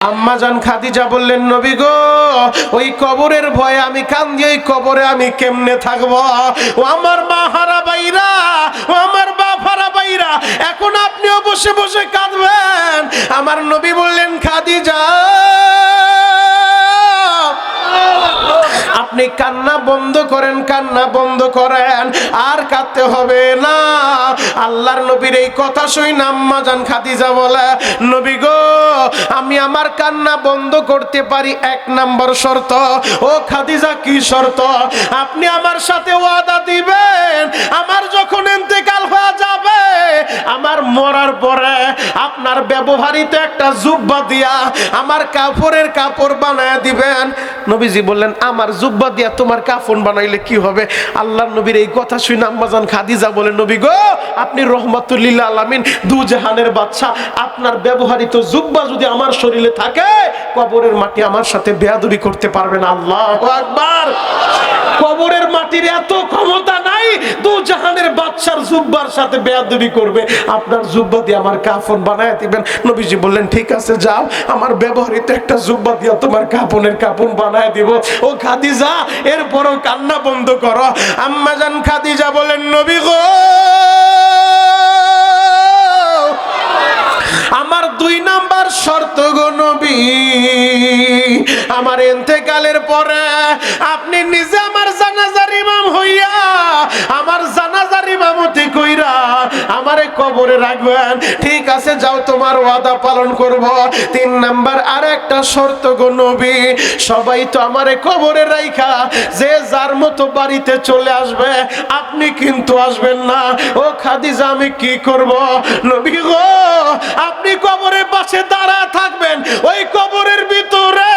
আম্মা জান খাদিজা বললেন, নবী গো, ওই কবরের ভয়ে আমি কান্দি, ওই কবরে আমি কেমনে থাকবো? ও আমার মা হারা বাইরা, ও আমার বাপ হারা বাইরা, এখন আপনিও বসে বসে কাঁদবেন? আমার নবী বললেন, খাদিজা আপনি কান্না বন্ধ করেন, কান্না বন্ধ করেন, আর কাঁদতে হবে না। আল্লাহর নবীর এই কথা শুনে আম্মা জান খাদিজা বলে, নবী গো, আমি আমার কান্না বন্ধ করতে পারি, এক নাম্বার শর্ত। ও খাদিজা, কি শর্ত? আপনি আমার সাথে ওয়াদা দিবেন, আমার যখন ইন্তেকাল হয়ে যাবে, আমার মরার পরে আপনার ব্যবহৃত একটা জুব্বা দিয়া আমার কাপড়ের কাপড় বানায় দিবেন। নবীজি বললেন, আমার জুব্বা দিয়া তোমার কাফন বানাইলে কি হবে? আল্লাহর নবীর এই কথা শুনে আম্মা জান খাদিজা বলেন, নবী গো, আপনি রহমাতুল লিল আলামিন, দু জাহানের বাদশা, আপনার ব্যবহৃত জুব্বা যদি আমার শরীরে থাকে, কবরের মাটি আমার সাথে বেয়াদবি করতে পারবে না। আল্লাহু আকবার। কবরের মাটির এত ক্ষমতা নাই দু জাহানের বাদশার জুব্বার সাথে বেয়াদবি করবে। আপনার জুব্বা দিয়ে আমার কাফন বানায় দিবেন। নবীজি বললেন, ঠিক আছে, যাও, আমার ব্যবহৃত একটা জুব্বা দিয়ে তোমার কাফনের কাফন বানায় দিব। ও খাদিজা, এরপরও কান্না বন্ধ করো। আম্মা জান খাদিজা বলেন, নবী গো, আমার দুই নাম্বার শর্ত গো নবী, আমার ইন্তেকালের পরে আপনি নিজে আমার জানাজার ইমাম হইয়া আমার জানাজার ইমামতি কইরা আমারে কবরে রাখবেন। ঠিক আছে, যাও, তোমার ওয়াদা পালন করব। তিন নাম্বার আর একটা শর্ত গো নবী, সবাই তো আমারে কবরে রাইখা যে যার মতো বাড়িতে চলে আসবে, আপনি কিন্তু আসবেন না। ও খাদিজা, আমি কি করব? নবী গো, আপনি কবরের পাশে দাঁড়া থাকবেন, ওই কবরের ভিতরে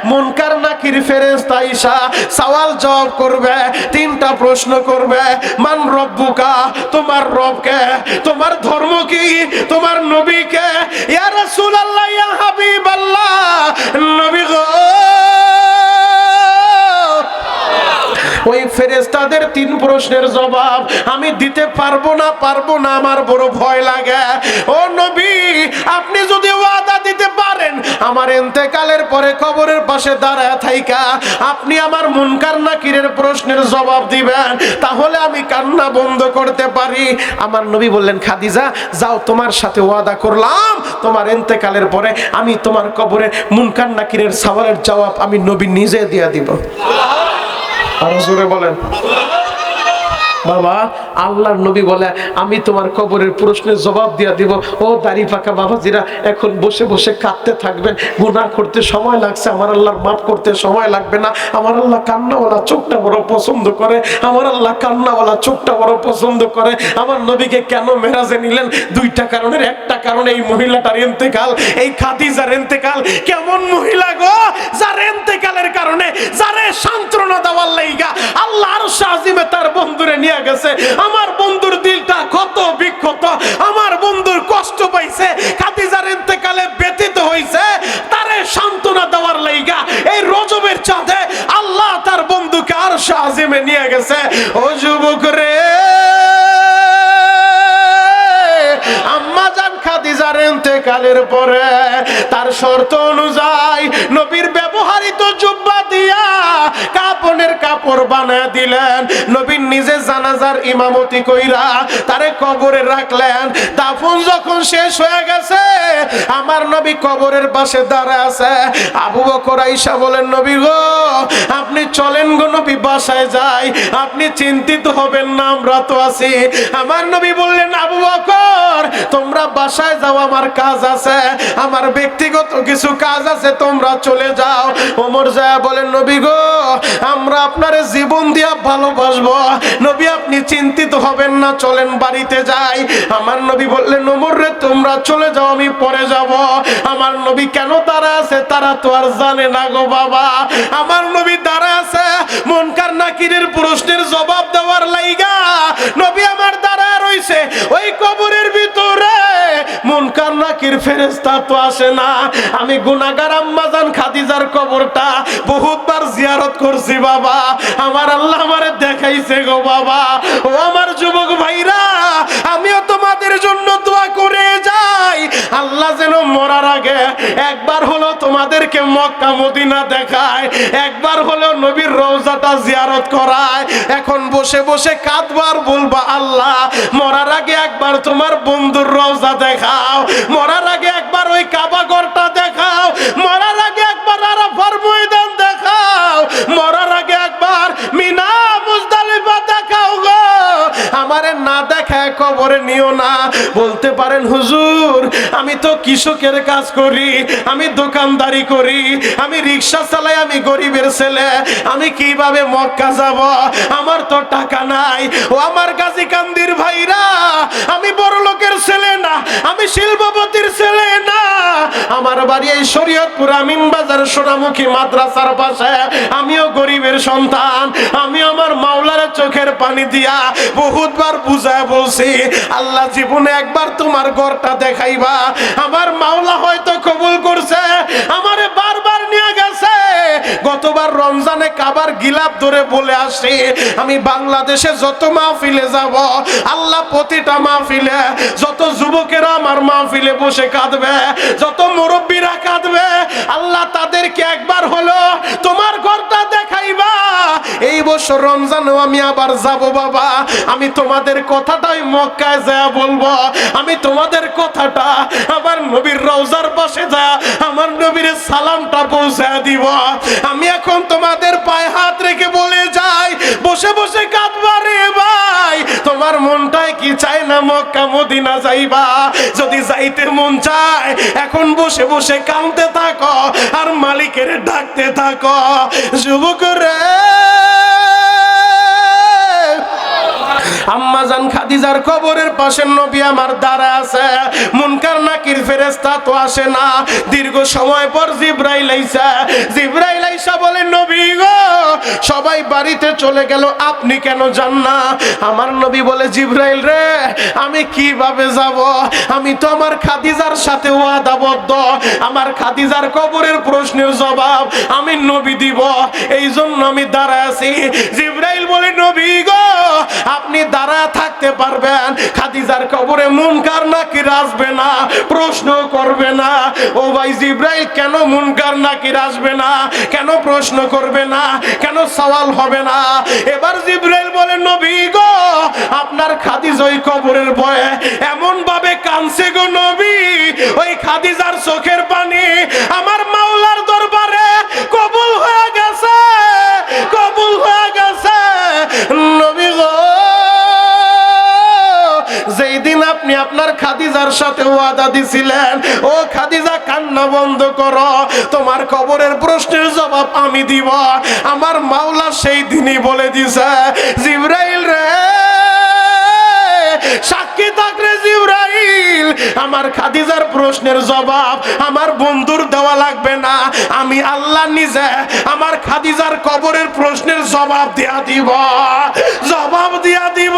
মুনকার নাকির ফেরেশতা আইসা সওয়াল জবাব করবে, তিনটা প্রশ্ন করবে। মান রব্বুকা, তোমার রব কে? তোমার ধর্ম কি? তোমার নবী কে? ইয়া রাসূলুল্লাহ, ইয়া হাবিবাল্লাহ, নবী গো। ওই ফেরেশতাদের তিন প্রশ্নের জবাব আমি দিতে পারবো না, আমার বড় ভয় লাগে। ও নবী, আপনি যদি ওয়াদা দিতে পারেন, আমার ইন্তেকালের পরে কবরের পাশে দাঁড়ায় থাইকা আপনি আমার মুনকার নাকিরের প্রশ্নের জবাব দিবেন, তাহলে আমি কান্না বন্ধ করতে পারি। আমার নবী বললেন, খাদিজা, যাও, তোমার সাথে ওয়াদা করলাম, তোমার ইন্তেকালের পরে আমি তোমার কবরের মুনকার নাকিরের সওয়ালের জবাব আমি নবী নিজে দিয়ে দিব। আরো জোরে বলেন। বাবা, আল্লাহর নবী বলে, আমি তোমার কবরের প্রশ্নের জবাব দিয়া দিব। ও দাড়ি পাকা বাবাজিরা, এখন বসে বসে কাঁদতে থাকবেন। গুনাহ করতে সময় লাগছে, আমার আল্লাহর মাফ করতে সময় লাগবে না। আমার আল্লাহ কান্নাওয়ালা চোখটা বড় পছন্দ করে, আমার আল্লাহ কান্নাওয়ালা চোখটা বড় পছন্দ করে। আমার নবীকে কেন মেরাজে নিলেন? দুইটা কারণের। একটা কারণে এই মহিলাটার ইন্তেকাল, এই খাদিজার ইন্তেকাল। কেমন মহিলা গো, যার ইন্তেকালের কারণে যারে সান্ত্বনা দেওয়ার লাইগা আল্লাহ আরশ আজিমে তার বন্ধুরে নিয়ে গেছে। আমার বন্ধুর দিলটা কত বিক্ষত, আমার বন্ধুর কষ্ট পাইছে, খাদিজার ইন্তেকালে ব্যথিত হইছে, তারে সান্ত্বনা দেওয়ার লাইগা এই রজবের চাঁদে আল্লাহ তার বন্ধুকে আরশ আজিমে নিয়ে গেছে। ও যুবক রে, আম্মা জান খাদিজার ইন্তেকালের পরে তার শর্ত অনুযায়ী নবীর ব্যবহৃত জুব্বা দিয়া কাপনের কাপড় বানায় দিলেন। নবী নিজে জানাজার ইমামতি কইরা তারে কবরে রাখলেন। দাফন যখন শেষ হয়ে গেছে, আমার নবী কবরের পাশে দাঁড়ায় আছে। আবু বকর আয়েশা বলেন, নবী গো, আপনি চলেন গো নবী, বাসায় যাই, আপনি চিন্তিত হবেন না, আমরা তো আছি। আমার নবী বললেন, আবু বকর, তোমরা বাসায় যাও, আমার কাজ আছে, আমার ব্যক্তিগত কিছু কাজ আছে, তোমরা চলে যাও। ওমর যায় বলেন, নবী গো, আমরা আপনার জীবন দিয়া ভালোবাসবো, নবী আপনি চিন্তিত হবেন না, চলেন বাড়িতে যাই। আমার নবী বললেন, ওমর রে, তোমরা চলে যাও, আমি পরে যাব। আমার নবী কেন দাঁড়ায় আছে তারা তো আর জানে না গো বাবা। আমার নবী দাঁড়ায় আছে মুনকার নাকিরের প্রশ্নের জবাব দেওয়ার লাইগা। নবী আমার দাঁড়ায় রইছে, ওই কবরের ভিতরে মুনকার নাকির ফেরেশতা তো আসে না। আমি গুনাহগার আম্মা জান খাদিজার কবরটা বহুতবার জিয়ারত করছি বাবা, আমার আল্লাহ আমারে দেখাইছে গো বাবা। ও আমার যুবক ভাইরা, আমিও তোমাদের জন্য দোয়া করে যাই, আল্লাহ যেন মরার আগে একবার হলো তোমাদেরকে মক্কা মদিনা দেখায়, একবার হলেও নবীর রওজাটা জিয়ারত করায়। এখন বসে বসে কাঁদবার বলবা আল্লাহ মরার আগে একবার তোমার বন্ধুর রওজা দেখাও, মরার আগে একবার ওই কাবা ঘরটা দেখাও, মরার আগে একবার আরাফার ময়দান দেখাও, মরার আগে একবার মিনা মুজদালিফা দেখাও গো, আমারে না দেখায় কবরে নিও না। বলতে পারেন হুজুর আমি তো কৃষকের কাজ করি, আমি দোকানদারি করি, আমি রিক্সা চালাই, আমি গরিবের ছেলে, আমি কিভাবে মক্কা যাব, আমার তো টাকা নাই। ও আমার গাজীকান্দির ভাইরা, আমি বড় লোকের ছেলে না, আমি শিল্পপতির ছেলে না, আমার বাড়ি এই শরীয়তপুর আমিন বাজার সোনামুখী মাদ্রাসার পাশে, আমিও গরিবের সন্তান। আমি আমার মাওলার চোখের পানি দিয়া বহুতবার বুঝায় বলছি আল্লাহ জীবনে একবার তোমার ঘরটা দেখাইবা। আমার মাওলা হয়তো কবুল করছে, আমারে বারবার নিয়ে গেছে। গতবার রমজানে কাবার গিলাপ ধরে বলে আসি আমি বাংলাদেশে যত মাহফিলে যাব আল্লাহ প্রতিটা মাহফিলে যত যুবকেরা আমার মাহফিলে বসে কাঁদবে, যত মুরব্বীরা কাঁদবে, আল্লাহ তাদেরকে একবার হলো তোমার ঘরটা দেখাইবা। এই বছর রমজানেও আমি আবার যাব বাবা, আমি তোমাদের কথাটাই মক্কায় যায় বলবো, আমি তোমাদের কথাটা আমার নবীর রওজার পাশে যা আমার নবীর সালামটা পৌঁছায় দিব। আমি এখন তোমাদের পায়ে হাত রেখে বলে যাই বসে বসে কাঁদবা রে ভাই, তোমার মনটাই কি চায় না মক্কা মদিনা যাইবা? যদি যাইতে মন চায় এখন বসে বসে কাঁদতে থাকো আর মালিকের ডাকতে থাকো। যুবক রে, আম্মাজান খাদিজার কবরের পাশে নবী আমার দাঁড়ায় আছে, মুনকার নাকির ফেরেশতা তো আসে না। দীর্ঘ সময় পর জিবরাইল আইসা, জিবরাইল আইসা বলে নবী গো সবাই বাড়িতে চলে গেল, আপনি কেন যান না? আমার নবী বলে জিবরাইল রে আমি কিভাবে যাব, আমি তো আমার খাদিজার সাথে ওয়াদাবদ্ধ, আমার খাদিজার কবরের প্রশ্নের জবাব আমি নবী দিব, এই জন্য আমি দাঁড়ায় আছি। জিবরাইল বলে নবী গো আপনি দাঁড়ায় থাকতে পারবেন, খাদিজার কবরে মুনকার নাকির আসবে না, প্রশ্ন করবে না। ও ভাই জিবরাইল কেন মুনকার নাকির আসবে না, কেন প্রশ্ন করবে না, কেন সওয়াল হবে না? এবার জিবরাইল বলে নবী গো আপনার খাদিজা ওই কবরের ভয়ে এমন ভাবে কাঁদছে গো নবী, ওই খাদিজার চোখের পানি আমার মাওলার দরবারে কবুল হয়ে গেছে, কবুল হয়ে গেছে। নবী গো যেই দিন আপনি আপনার খাদিজার সাথে ওয়াদা দিছিলেন, ও খাদিজা কান্না বন্ধ করো, তোমার কবরের প্রশ্নের জবাব আমি দিব, আমার মাওলা সেই দিনই বলে দিছে জিবরাইল রে সাক্ষী থাকলে জিবরাইল আমার খাদিজার প্রশ্নের জবাব আমার বন্ধুর দেওয়া লাগবে না, আমি আল্লাহ নিজে আমার খাদিজার কবরের প্রশ্নের জবাব দিয়া দিব, জবাব দিয়া দিব।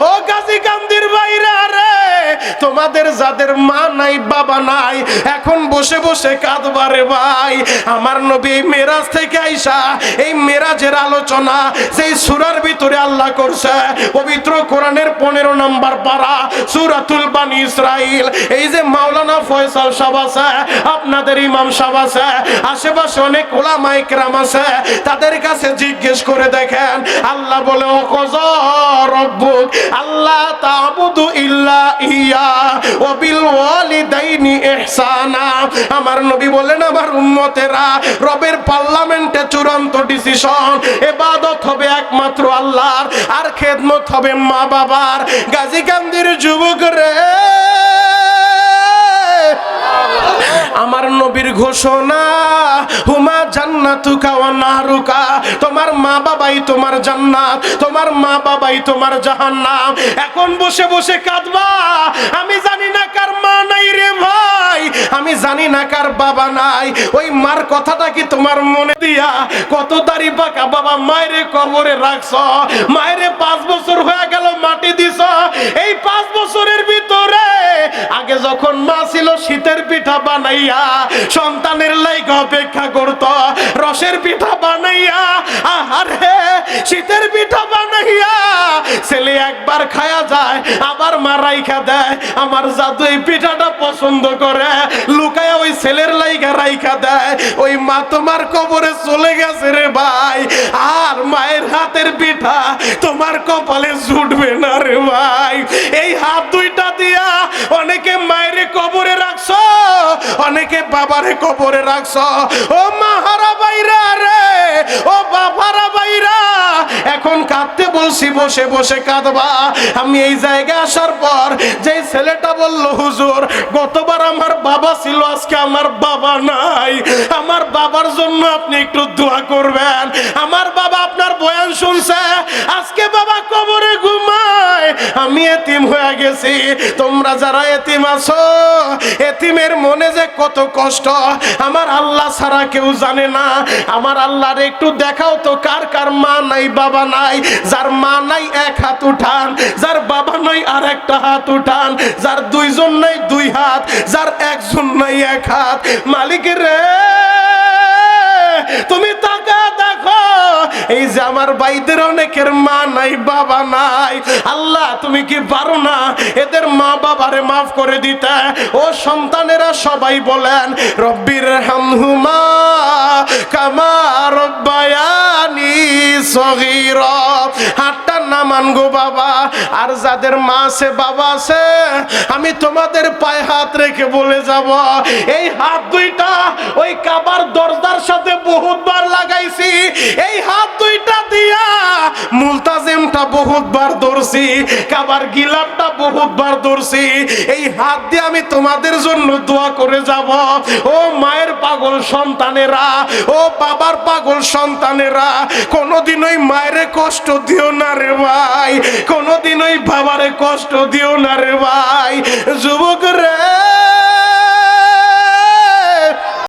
ও গাজীকান্দির ভাইরা রে, তোমাদের যাদের মা নাই বাবা নাই এখন বসে বসে কাঁদবারে ভাই, আমার নবী মেরাজ থেকে আইসা এই মেরাজের আলোচনা সেই সূরার ভিতরে আল্লাহ করছে, পবিত্র কোরআনের 15 নম্বর পারা সূরাতুল বানী ইসরাইল। এই যে মাওলানা ফয়সাল সাহেব আছে, আপনাদের ইমাম সাহেব আছে, আশেপাশে অনেক উলামায়ে কেরাম আছে, তাদের কাছে জিজ্ঞেস করে দেখেন আল্লাহ বলে ও কযা রব্বুক আল্লাহ তা'বুদু ইল্লা ইয়া ওয়া বিল ওয়ালিদাইনি ইহসানা। আমার নবী বলেন আমার উম্মতেরা রবের পার্লামেন্টে চূড়ান্ত ডিসিশন, ইবাদত হবে একমাত্র আল্লাহর, আর খেদমত হবে মা বাবার। গাজীকান্দির যুবক রে আমার নবীর ঘোষণা হুমা জান্নাতুকা ওয়া নারুকা, তোমার মা বাবাই তোমার জান্নাত, তোমার মা বাবাই তোমার জাহান্নাম। এখন বসে বসে কাঁদবা, আমি জানি না কার মা নাই রে ভাই, আমি জানি না কার বাবা নাই, ওই মার কথাটা কি তোমার মনে দিয়া কত দাড়ি পাকা বাবা মায়ের কবরে রাখছ, মায়ের 5 বছর হয়ে গেল মাটি দিছ, এই 5 বছরের ভিতরে আগে যখন মা ছিল শীতের পিঠা বানাইয়া সন্তানের লাইগা অপেক্ষা করত, রসের পিঠা বানাইয়া, আহারে শীতের পিঠা বানাইয়া ছেলে একবার খায়া যায় আবার মা রাইখা দেয়। আমার জাদু এই পিঠাটা পছন্দ করে, লুকায়া ওই ছেলের লাইগা রাইখা দেয়। ওই মা তোমার কবরে চলে গেছে রে ভাই, আর মায়ের হাতের পিঠা তোমার কপালে জুটবে না রে ভাই। এই হাত দুইটা দিয়া অনেকে মায়ের কবরে রাখছো, অনেকে বাবারে কবরে রাখছো। ও মাহারা বাইরা রে, ও বাবারা বাইরা, এখন কাঁদতে বলছি, বসে বসে কাঁদবা। আমি এই জায়গায় আসার পর যে ছেলেটা বলল হুজুর গতবার আমার বাবা ছিল, আজকে আমার বাবা নাই, আমার বাবার জন্য আপনি একটু দোয়া করবেন। আমার বাবা আপনার বয়ান শুনছে, আজকে বাবা কবরে ঘুমায়, আমি এতিম হয়ে গেছি। তোমরা যারা এতিম আছো, এতিমের মনে যে কত কষ্ট আমার আল্লাহ ছাড়া কেউ জানে না। আমার আল্লাহর একটু দেখাও তো কার কার মা নাই বাবা নাই। যার মা নাই এক হাত উঠান, যার বাবা নাই আর একটা হাত উঠান, যার দুইজন নাই দুই হাত, যার একজন নাই এক হাত। মালিকের রে তুমি তাকা দেখো, এই যে আমার ভাইদের অনেকের মা নাই বাবা নাই। আল্লাহ তুমি কি পারো না এদের মা বাবারে মাফ করে দিতে? ও সন্তানেরা সবাই বলেন রব্বির হামহুমা কামা রব্বায়ানি সগীরা। হাতটা নামান গো বাবা। আর যাদের মা আছে বাবা আছে, আমি তোমাদের পায়ে হাত রেখে বলে যাব, এই হাত দুইটা ওই কাবার দরজার সাথে বহুতবার লাগাইছি, এই হাত দুইটা দিয়া মুলতাজিমটা বহুতবার ধরছি, কাবার গিলাপটা বহুতবার ধরছি। এই হাত দিয়ে আমি তোমাদের জন্য দোয়া করে যাব। ও মায়ের পাগল সন্তানেরা, ও বাবার পাগল সন্তানেরা, কোনোদিন ওই মায়ের কষ্ট দিও না রে ভাই, কোনোদিন ওই বাবারে কষ্ট দিও না রে ভাই। যুবক রে